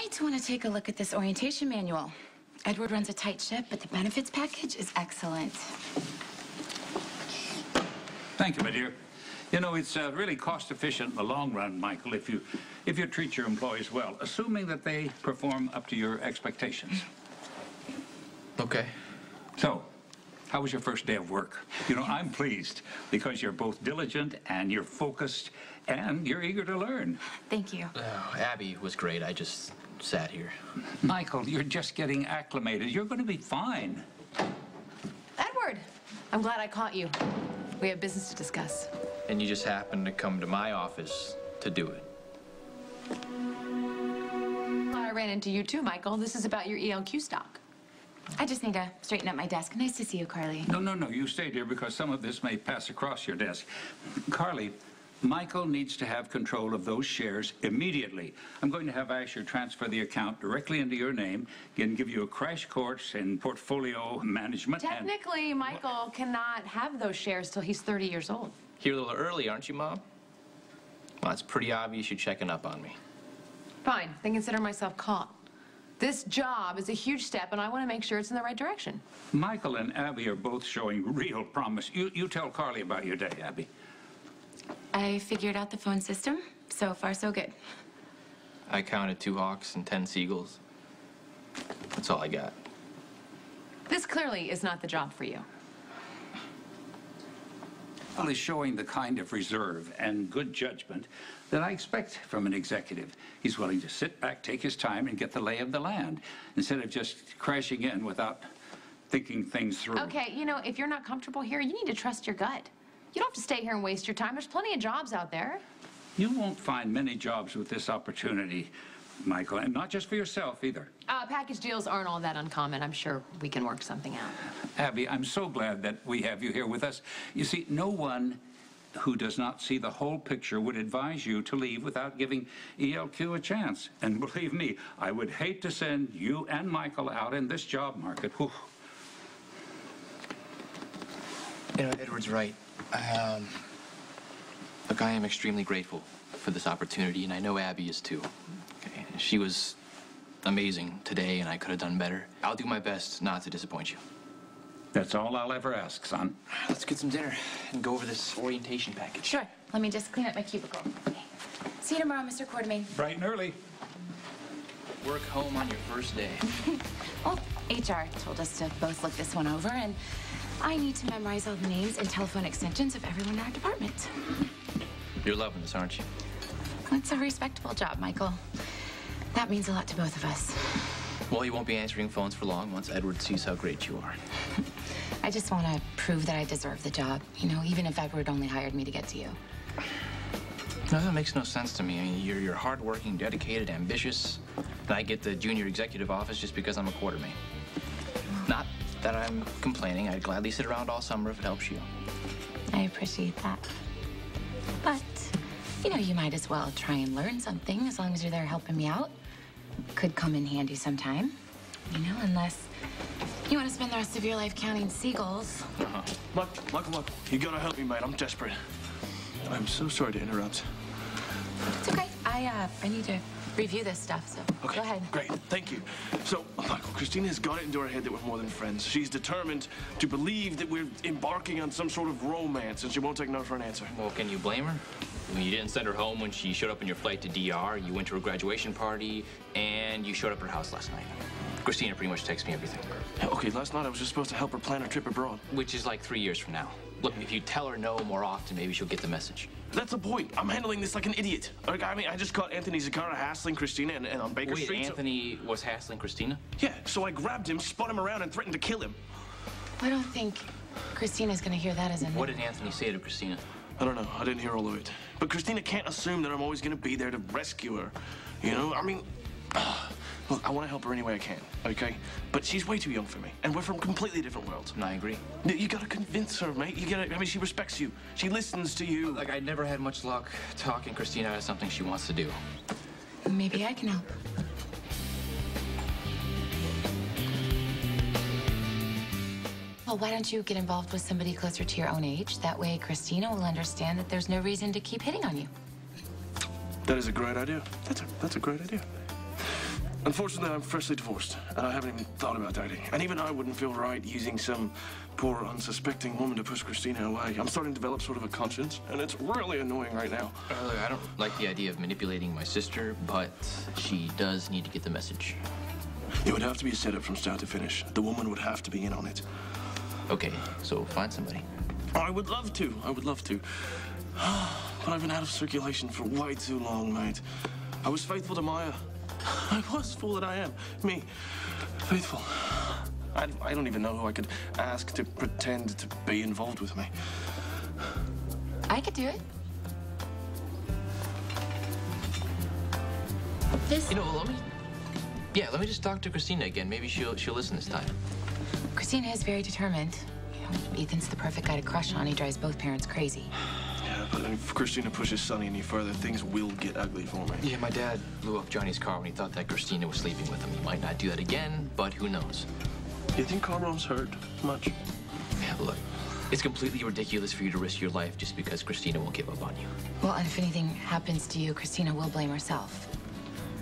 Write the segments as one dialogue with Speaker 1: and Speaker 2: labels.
Speaker 1: might want to take a look at this orientation manual. Edward runs a tight ship, but the benefits package is excellent.
Speaker 2: Thank you, my dear. You know, it's really cost-efficient in the long run, Michael, if you treat your employees well, assuming that they perform up to your expectations.
Speaker 3: Okay.
Speaker 2: So, how was your first day of work? You know, I'm pleased because you're both diligent and you're focused and you're eager to learn.
Speaker 1: Thank you.
Speaker 3: Abby was great. I just sat here.
Speaker 2: Michael, you're just getting acclimated. You're going to be fine.
Speaker 4: Edward, I'm glad I caught you. We have business to discuss.
Speaker 3: And you just happened to come to my office to do it.
Speaker 4: Well, I ran into you too, Michael. This is about your ELQ stock.
Speaker 1: I just need to straighten up my desk. Nice to see you, Carly.
Speaker 2: No. You stayed here because some of this may pass across your desk. Carly, Michael needs to have control of those shares immediately. I'm going to have Asher transfer the account directly into your name and give you a crash course in portfolio management.
Speaker 4: Technically, Michael cannot have those shares till he's 30 years old.
Speaker 3: Here a little early, aren't you, Mom? Well, it's pretty obvious you're checking up on me.
Speaker 4: Fine, then consider myself caught. This job is a huge step, and I want to make sure it's in the right direction.
Speaker 2: Michael and Abby are both showing real promise. You tell Carly about your day, Abby.
Speaker 1: I figured out the phone system. So far, so good.
Speaker 3: I counted 2 hawks and 10 seagulls. That's all I got.
Speaker 4: This clearly is not the job for you.
Speaker 2: Well, he's showing the kind of reserve and good judgment that I expect from an executive. He's willing to sit back, take his time, and get the lay of the land, instead of just crashing in without thinking things through.
Speaker 4: Okay, you know, if you're not comfortable here, you need to trust your gut. You don't have to stay here and waste your time. There's plenty of jobs out there.
Speaker 2: You won't find many jobs with this opportunity, Michael, and not just for yourself either.
Speaker 4: Package deals aren't all that uncommon. I'm sure we can work something out.
Speaker 2: Abby, I'm so glad that we have you here with us. You see, no one who does not see the whole picture would advise you to leave without giving ELQ a chance. And believe me, I would hate to send you and Michael out in this job market. Whew.
Speaker 3: You know, Edward's right. Look, I am extremely grateful for this opportunity, and I know Abby is too. Okay, she was amazing today, and I could have done better. I'll do my best not to disappoint you.
Speaker 2: That's all I'll ever ask, son.
Speaker 3: Let's get some dinner and go over this orientation package.
Speaker 1: Sure. Let me just clean up my cubicle. Okay. See you tomorrow, Mr. Quartermain.
Speaker 2: Bright and early.
Speaker 3: Work home on your first day.
Speaker 1: Well, HR told us to both look this one over, and I need to memorize all the names and telephone extensions of everyone in our department.
Speaker 3: You're loving this, aren't you?
Speaker 1: It's a respectable job, Michael. That means a lot to both of us.
Speaker 3: Well, you won't be answering phones for long once Edward sees how great you are.
Speaker 1: I just want to prove that I deserve the job, you know, even if Edward only hired me to get to you.
Speaker 3: No, that makes no sense to me. I mean, you're hardworking, dedicated, ambitious. And I get the junior executive office just because I'm a quartermain. Not that I'm complaining. I'd gladly sit around all summer if it helps you.
Speaker 1: I appreciate that. But, you know, you might as well try and learn something as long as you're there helping me out. Could come in handy sometime, you know, unless you want to spend the rest of your life counting seagulls.
Speaker 5: Michael, you gotta help me, mate. I'm desperate. I'm so sorry to interrupt.
Speaker 1: It's okay. I need to review this stuff, so
Speaker 5: Okay,
Speaker 1: go ahead.
Speaker 5: great. Thank you. So, Michael, Christina's got it into her head that we're more than friends. She's determined to believe that we're embarking on some sort of romance, and she won't take no for an answer.
Speaker 3: Well, can you blame her? I mean, you didn't send her home when she showed up on your flight to DR, you went to her graduation party, and you showed up at her house last night. Christina pretty much texts me everything.
Speaker 5: Yeah, okay, last night I was just supposed to help her plan her trip abroad.
Speaker 3: Which is like 3 years from now. Look, if you tell her no more often, maybe she'll get the message.
Speaker 5: That's the point. I'm handling this like an idiot. Like, I mean, I just caught Anthony Zakara hassling Christina and on Baker Street.
Speaker 3: Wait, Anthony was hassling Christina?
Speaker 5: Yeah, so I grabbed him, spun him around, and threatened to kill him.
Speaker 1: I don't think Christina's gonna hear that as a no.
Speaker 3: What did Anthony say to Christina?
Speaker 5: I don't know. I didn't hear all of it. But Christina can't assume that I'm always going to be there to rescue her. You know, I mean, look, I want to help her any way I can, okay? But she's way too young for me, and we're from completely different worlds.
Speaker 3: And I agree.
Speaker 5: You got to convince her, mate. You got to, I mean, she respects you. She listens to you.
Speaker 3: Like, I never had much luck talking Christina out of something she wants to do.
Speaker 1: Maybe I can help. Well, why don't you get involved with somebody closer to your own age? That way, Christina will understand that there's no reason to keep hitting on you.
Speaker 5: That is a great idea. That's a great idea. Unfortunately, I'm freshly divorced, and I haven't even thought about dating. And even I wouldn't feel right using some poor, unsuspecting woman to push Christina away. I'm starting to develop sort of a conscience, and it's really annoying right now.
Speaker 3: Look, I don't like the idea of manipulating my sister, but she does need to get the message.
Speaker 5: It would have to be a setup from start to finish. The woman would have to be in on it.
Speaker 3: Okay, so find somebody.
Speaker 5: I would love to. I would love to. But I've been out of circulation for way too long, mate. I was faithful to Maya. I was, fool that I am. Me, faithful. I don't even know who I could ask to pretend to be involved with me.
Speaker 1: I could do it. This...
Speaker 3: You know, let me just talk to Christina again. Maybe she'll listen this time.
Speaker 1: Christina is very determined. You know, Ethan's the perfect guy to crush on. He drives both parents crazy.
Speaker 5: Yeah, but if Christina pushes Sonny any further, things will get ugly for me.
Speaker 3: Yeah, my dad blew up Johnny's car when he thought that Christina was sleeping with him. He might not do that again, but who knows?
Speaker 5: Do you think Carmeron's hurt much?
Speaker 3: Yeah, look, it's completely ridiculous for you to risk your life just because Christina won't give up on you.
Speaker 1: Well, and if anything happens to you, Christina will blame herself.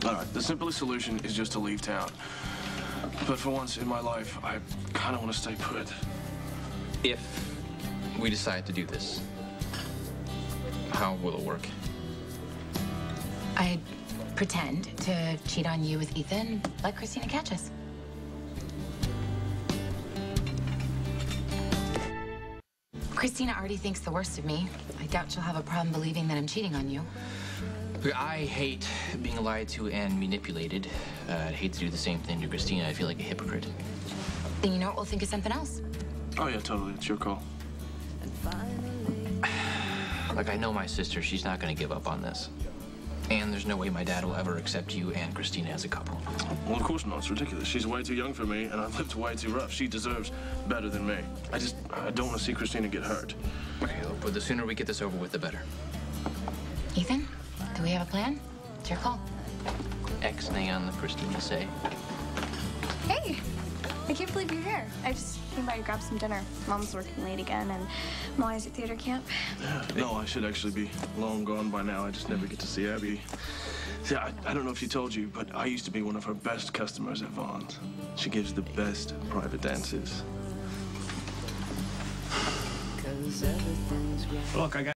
Speaker 5: All right, the simplest solution is just to leave town. But for once in my life, I kind of want to stay put.
Speaker 3: If we decide to do this, how will it work?
Speaker 1: I'd pretend to cheat on you with Ethan, let Christina catch us. Christina already thinks the worst of me. I doubt she'll have a problem believing that I'm cheating on you.
Speaker 3: Look, I hate being lied to and manipulated. I'd hate to do the same thing to Christina. I feel like a hypocrite.
Speaker 1: Then you know what? We'll think of something else.
Speaker 5: Oh, yeah, totally. It's your call.
Speaker 3: Like, I know my sister. She's not going to give up on this. And there's no way my dad will ever accept you and Christina as a couple.
Speaker 5: Well, of course not. It's ridiculous. She's way too young for me, and I've lived way too rough. She deserves better than me. I don't want to see Christina get hurt.
Speaker 3: Okay, look, but the sooner we get this over with, the better.
Speaker 1: Ethan, do we have a plan? It's your call.
Speaker 3: Ex-nay on the Christina say.
Speaker 6: Hey, I can't believe you're here. I just came by to grab some dinner. Mom's working late again, and Molly's at theater camp.
Speaker 5: No, I should actually be long gone by now. I just never get to see Abby. See, I don't know if she told you, but I used to be one of her best customers at Vaughn's. She gives the best private dances.
Speaker 7: Look, I got